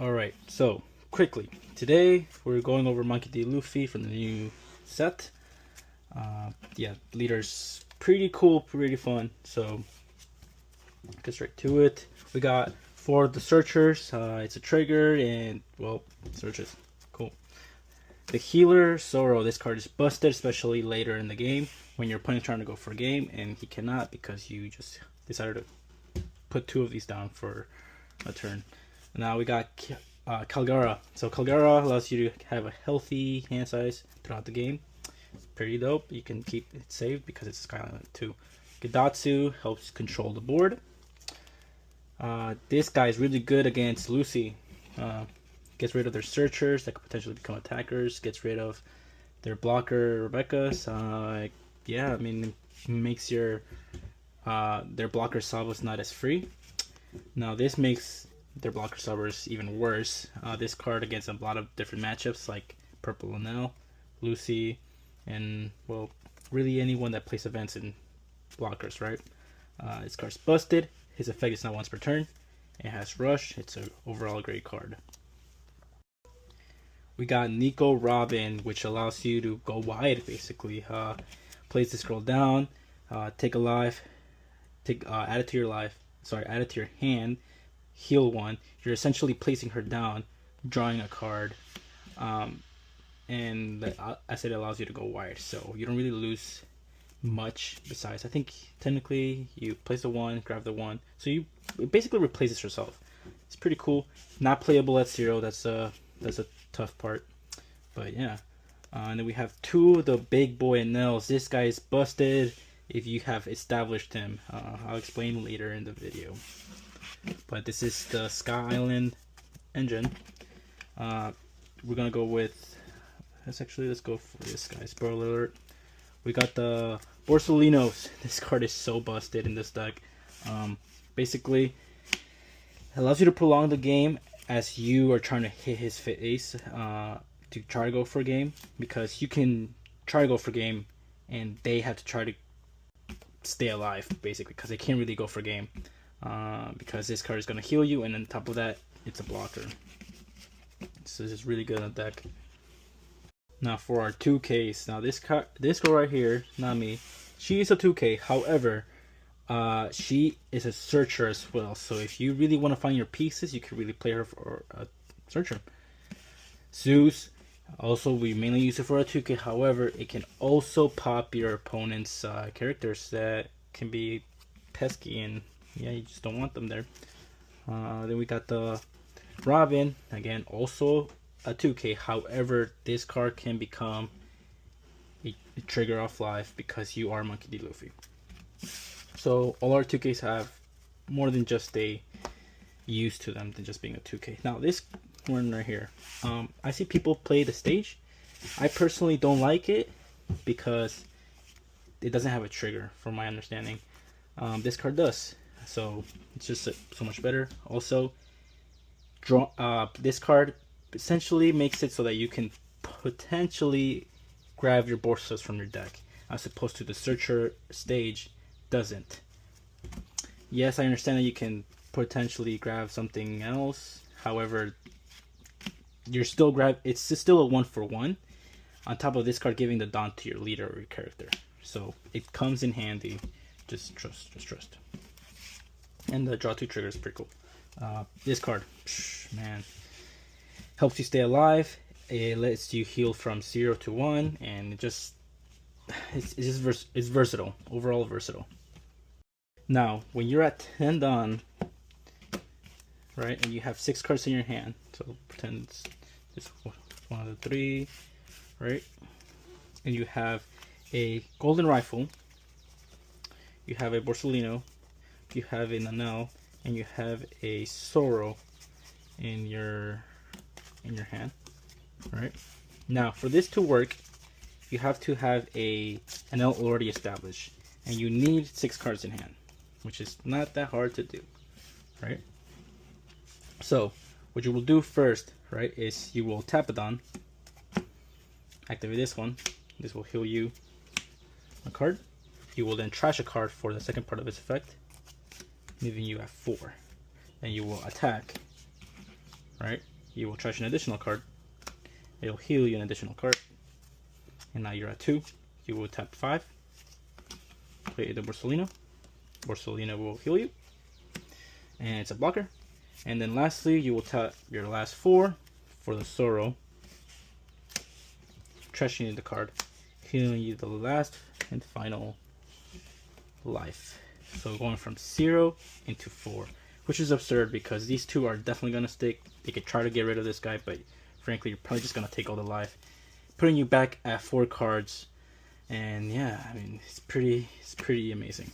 Alright, so quickly, today we're going over Monkey D. Luffy from the new set. Yeah, leader's pretty cool, pretty fun, so get straight to it. We got for the searchers, it's a trigger and, well, searches. Cool. The healer, Zoro, this card is busted, especially later in the game when your opponent's trying to go for a game and he cannot because you just decided to put two of these down for a turn. Now we got Calgara. So Calgara allows you to have a healthy hand size throughout the game. Pretty dope. You can keep it saved because it's Skyline too. Gidatsu helps control the board. This guy is really good against Lucy. Gets rid of their searchers that could potentially become attackers. Gets rid of their blocker Rebecca's. Yeah, I mean, makes your their blocker salvos not as free. Now this makes their blocker salvos even worse. This card against a lot of different matchups like Purple Linnell, Lucy, and well, really anyone that plays events in blockers, right? This card's busted. His effect is not once per turn. It has rush. It's an overall great card. We got Nico Robin, which allows you to go wide basically. Place this girl down, take a life, add it to your life. Sorry, add it to your hand. Heal one. You're essentially placing her down, drawing a card, and I said it allows you to go wide, so you don't really lose much. Besides, I think technically you place the one, grab the one, so it basically replaces herself. It's pretty cool. Not playable at 0. That's a tough part, but yeah. And then we have two of the big boy nails. This guy is busted if you have established him. I'll explain later in the video. But this is the Sky Island engine. We're gonna go with. Let's go for this guy. Spoiler alert. We got the Borsalinos. This card is so busted in this deck. Basically, it allows you to prolong the game as you are trying to hit his face to try to go for a game, because you can try to go for a game and they have to try to stay alive basically because they can't really go for a game. Because this card is going to heal you, and on top of that, it's a blocker. So this is really good on the deck. Now for our 2Ks. Now this girl right here, not me, she is a 2K. However, she is a searcher as well. So if you really want to find your pieces, you can really play her for a searcher. Zeus, also we mainly use it for a 2K. However, it can also pop your opponent's characters that can be pesky and yeah, you just don't want them there. Then we got the Robin, again, also a 2K. However, this card can become a trigger off life because you are Monkey D. Luffy. So all our 2Ks have more than just a use to them than just being a 2K. Now this one right here, I see people play the stage. I personally don't like it because it doesn't have a trigger, from my understanding. This card does. So it's just so much better. Also, this card essentially makes it so that you can potentially grab your borsas from your deck, as opposed to the searcher stage doesn't. Yes, I understand that you can potentially grab something else. However, it's still a 1-for-1 on top of this card giving the Dawn to your leader or your character. So it comes in handy. Just trust. And the draw 2 trigger is pretty cool. This card, man, helps you stay alive. It lets you heal from 0 to 1, and it's versatile. Overall versatile. Now, when you're at 10 Dawn, right, and you have 6 cards in your hand, so pretend it's just 1 of the 3, right, and you have a golden rifle, you have a Borsalino, you have a Nanel, and you have a Zoro in your hand, right? Now for this to work, you have to have an L already established, and you need 6 cards in hand, which is not that hard to do, right? So what you will do first, right, is you will tap it on, activate this one. This will heal you a card. You will then trash a card for the second part of its effect, leaving you at 4. Then you will attack, right? you will trash an additional card. It'll heal you an additional card. And now you're at 2. You will tap 5. Play the Borsalino. Borsalino will heal you. And it's a blocker. And then lastly, you will tap your last 4 for the Sorrow. Trashing the card. Healing you the last and final life. So going from 0 into 4. Which is absurd because these 2 are definitely going to stick. They could try to get rid of this guy, but frankly, you're probably just going to take all the life. Putting you back at 4 cards. And yeah, I mean, it's pretty amazing.